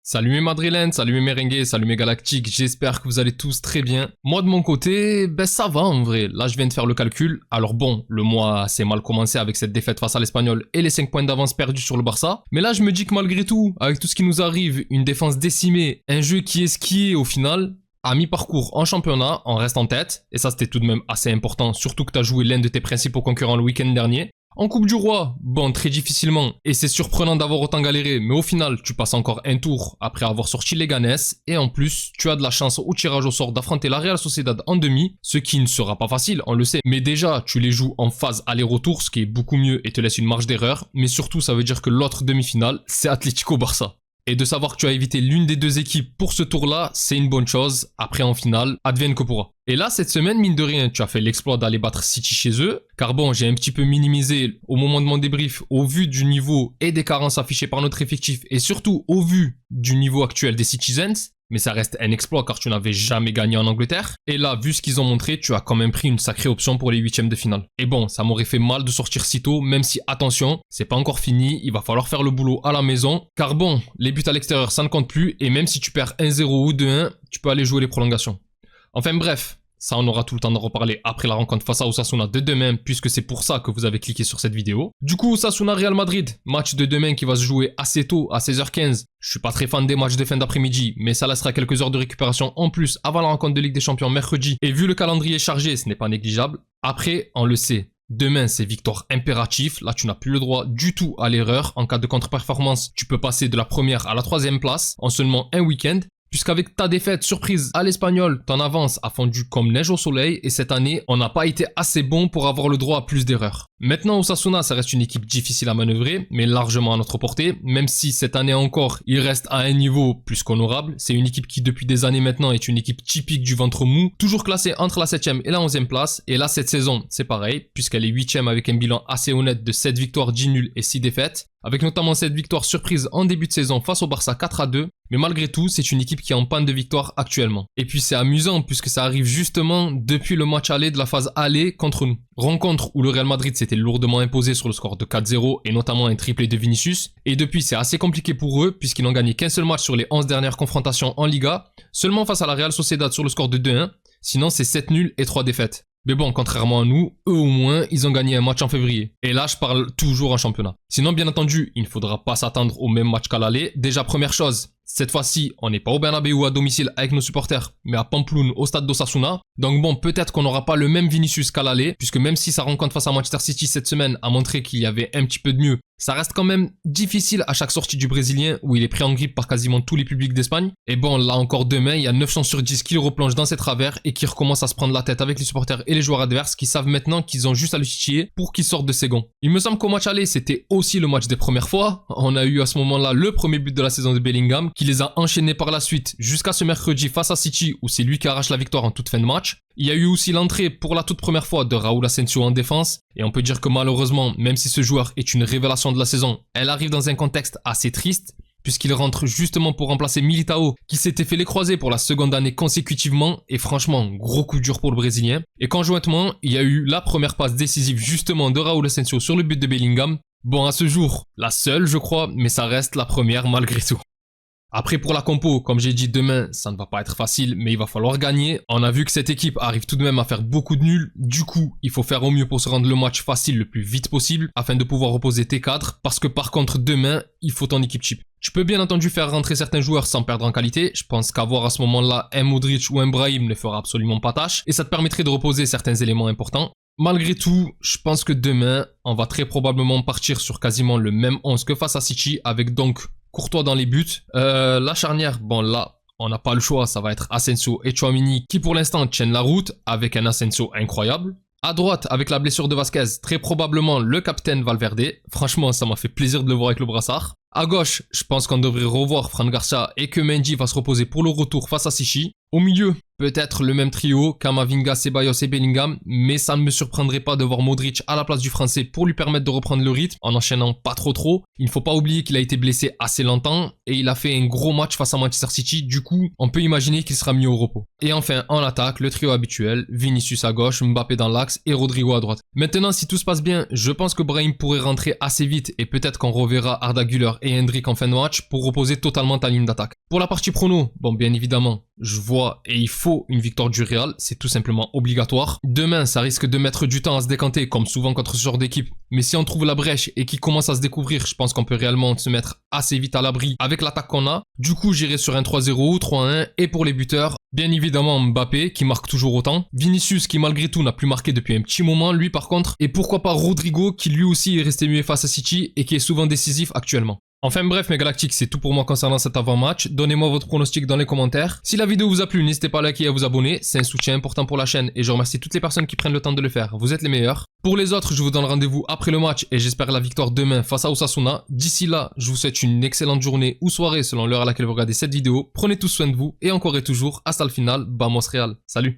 Salut mes madrilènes, salut mes merengues, salut mes galactiques, j'espère que vous allez tous très bien. Moi de mon côté, ça va en vrai. Là je viens de faire le calcul. Alors bon, le mois s'est mal commencé avec cette défaite face à l'Espagnol et les 5 points d'avance perdus sur le Barça. Mais là je me dis que malgré tout, avec tout ce qui nous arrive, une défense décimée, un jeu qui est skié au final, à mi-parcours en championnat, on reste en tête. Et ça c'était tout de même assez important, surtout que tu as joué l'un de tes principaux concurrents le week-end dernier. En Coupe du Roi, bon, très difficilement, et c'est surprenant d'avoir autant galéré, mais au final, tu passes encore un tour après avoir sorti les Ganes, et en plus, tu as de la chance au tirage au sort d'affronter la Real Sociedad en demi, ce qui ne sera pas facile, on le sait, mais déjà, tu les joues en phase aller-retour, ce qui est beaucoup mieux et te laisse une marge d'erreur, mais surtout, ça veut dire que l'autre demi-finale, c'est Atlético-Barça. Et de savoir que tu as évité l'une des deux équipes pour ce tour-là, c'est une bonne chose. Après, en finale, advienne que pourra. Et là, cette semaine, mine de rien, tu as fait l'exploit d'aller battre City chez eux. Car bon, j'ai un petit peu minimisé au moment de mon débrief, au vu du niveau et des carences affichées par notre effectif, et surtout au vu du niveau actuel des Citizens. Mais ça reste un exploit car tu n'avais jamais gagné en Angleterre. Et là, vu ce qu'ils ont montré, tu as quand même pris une sacrée option pour les huitièmes de finale. Et bon, ça m'aurait fait mal de sortir si tôt, même si, attention, c'est pas encore fini, il va falloir faire le boulot à la maison. Car bon, les buts à l'extérieur, ça ne compte plus, et même si tu perds 1-0 ou 2-1, tu peux aller jouer les prolongations. Enfin bref, ça on aura tout le temps de reparler après la rencontre face à Osasuna de demain, puisque c'est pour ça que vous avez cliqué sur cette vidéo. Du coup, Osasuna Real Madrid, match de demain qui va se jouer assez tôt, à 16h15. Je suis pas très fan des matchs de fin d'après-midi, mais ça laissera quelques heures de récupération en plus avant la rencontre de Ligue des Champions mercredi. Et vu le calendrier chargé, ce n'est pas négligeable. Après, on le sait, demain c'est victoire impératif. Là, tu n'as plus le droit du tout à l'erreur. En cas de contre-performance, tu peux passer de la première à la troisième place en seulement un week-end. Puisqu'avec ta défaite surprise à l'Espagnol, ton avance a fondu comme neige au soleil et cette année, on n'a pas été assez bon pour avoir le droit à plus d'erreurs. Maintenant, Osasuna, ça reste une équipe difficile à manœuvrer, mais largement à notre portée, même si cette année encore, il reste à un niveau plus qu'honorable. C'est une équipe qui, depuis des années maintenant, est une équipe typique du ventre mou, toujours classée entre la 7ème et la 11ème place. Et là, cette saison, c'est pareil, puisqu'elle est 8ème avec un bilan assez honnête de 7 victoires, 10 nuls et 6 défaites. Avec notamment cette victoire surprise en début de saison face au Barça 4-2, mais malgré tout, c'est une équipe qui est en panne de victoire actuellement. Et puis c'est amusant puisque ça arrive justement depuis le match aller de la phase aller contre nous. Rencontre où le Real Madrid s'était lourdement imposé sur le score de 4-0 et notamment un triplé de Vinicius. Et depuis, c'est assez compliqué pour eux puisqu'ils n'ont gagné qu'un seul match sur les 11 dernières confrontations en Liga, seulement face à la Real Sociedad sur le score de 2-1, sinon c'est 7 nuls et 3 défaites. Mais bon, contrairement à nous, eux au moins, ils ont gagné un match en février. Et là, je parle toujours en championnat. Sinon, bien entendu, il ne faudra pas s'attendre au même match qu'à l'aller. Déjà, première chose, cette fois-ci, on n'est pas au Bernabéu à domicile avec nos supporters, mais à Pampelune au stade d'Osasuna. Donc bon, peut-être qu'on n'aura pas le même Vinicius qu'à l'aller, puisque même si sa rencontre face à Manchester City cette semaine a montré qu'il y avait un petit peu de mieux, ça reste quand même difficile à chaque sortie du Brésilien où il est pris en grippe par quasiment tous les publics d'Espagne. Et bon, là encore demain, il y a 9 chances sur 10 qu'il replonge dans ses travers et qu'il recommence à se prendre la tête avec les supporters et les joueurs adverses qui savent maintenant qu'ils ont juste à le titiller pour qu'il sorte de ses gonds. Il me semble qu'au match aller, c'était aussi le match des premières fois. On a eu à ce moment-là le premier but de la saison de Bellingham qui les a enchaînés par la suite jusqu'à ce mercredi face à City où c'est lui qui arrache la victoire en toute fin de match. Il y a eu aussi l'entrée pour la toute première fois de Raúl Asensio en défense, et on peut dire que malheureusement, même si ce joueur est une révélation de la saison, elle arrive dans un contexte assez triste, puisqu'il rentre justement pour remplacer Militao, qui s'était fait les croisés pour la seconde année consécutivement, et franchement, gros coup dur pour le Brésilien. Et conjointement, il y a eu la première passe décisive justement de Raúl Asensio sur le but de Bellingham. Bon, à ce jour, la seule je crois, mais ça reste la première malgré tout. Après pour la compo, comme j'ai dit demain, ça ne va pas être facile, mais il va falloir gagner. On a vu que cette équipe arrive tout de même à faire beaucoup de nuls. Du coup, il faut faire au mieux pour se rendre le match facile le plus vite possible, afin de pouvoir reposer tes cadres, parce que par contre demain, il faut ton équipe cheap. Tu peux bien entendu faire rentrer certains joueurs sans perdre en qualité. Je pense qu'avoir à ce moment-là un Modric ou un Brahim ne fera absolument pas tâche, et ça te permettrait de reposer certains éléments importants. Malgré tout, je pense que demain, on va très probablement partir sur quasiment le même 11 que face à City, avec donc Courtois dans les buts. La charnière, bon là, on n'a pas le choix, ça va être Asensio et Tchouaméni qui pour l'instant tiennent la route avec un Asensio incroyable. À droite, avec la blessure de Vasquez, très probablement le capitaine Valverde. Franchement, ça m'a fait plaisir de le voir avec le brassard. À gauche, je pense qu'on devrait revoir Fran Garcia et que Mendy va se reposer pour le retour face à City. Au milieu, peut-être le même trio, Camavinga, Ceballos et Bellingham, mais ça ne me surprendrait pas de voir Modric à la place du français pour lui permettre de reprendre le rythme en enchaînant pas trop. Il ne faut pas oublier qu'il a été blessé assez longtemps et il a fait un gros match face à Manchester City, du coup on peut imaginer qu'il sera mis au repos. Et enfin en attaque, le trio habituel, Vinicius à gauche, Mbappé dans l'axe et Rodrigo à droite. Maintenant si tout se passe bien, je pense que Brahim pourrait rentrer assez vite et peut-être qu'on reverra Arda Güler et Hendrik en fin de match pour reposer totalement ta ligne d'attaque. Pour la partie prono, bon bien évidemment, je vois et il faut une victoire du Real, c'est tout simplement obligatoire. Demain, ça risque de mettre du temps à se décanter, comme souvent contre ce genre d'équipe. Mais si on trouve la brèche et qu'il commence à se découvrir, je pense qu'on peut réellement se mettre assez vite à l'abri avec l'attaque qu'on a. Du coup, j'irai sur un 3-0 ou 3-1. Et pour les buteurs, bien évidemment Mbappé, qui marque toujours autant. Vinicius, qui malgré tout n'a plus marqué depuis un petit moment, lui par contre. Et pourquoi pas Rodrigo, qui lui aussi est resté muet face à City et qui est souvent décisif actuellement. Enfin bref mes galactiques, c'est tout pour moi concernant cet avant-match. Donnez-moi votre pronostic dans les commentaires. Si la vidéo vous a plu, n'hésitez pas à liker et à vous abonner. C'est un soutien important pour la chaîne et je remercie toutes les personnes qui prennent le temps de le faire. Vous êtes les meilleurs. Pour les autres, je vous donne rendez-vous après le match et j'espère la victoire demain face à Osasuna. D'ici là, je vous souhaite une excellente journée ou soirée selon l'heure à laquelle vous regardez cette vidéo. Prenez tous soin de vous et encore et toujours, hasta le final, vamos Real. Salut!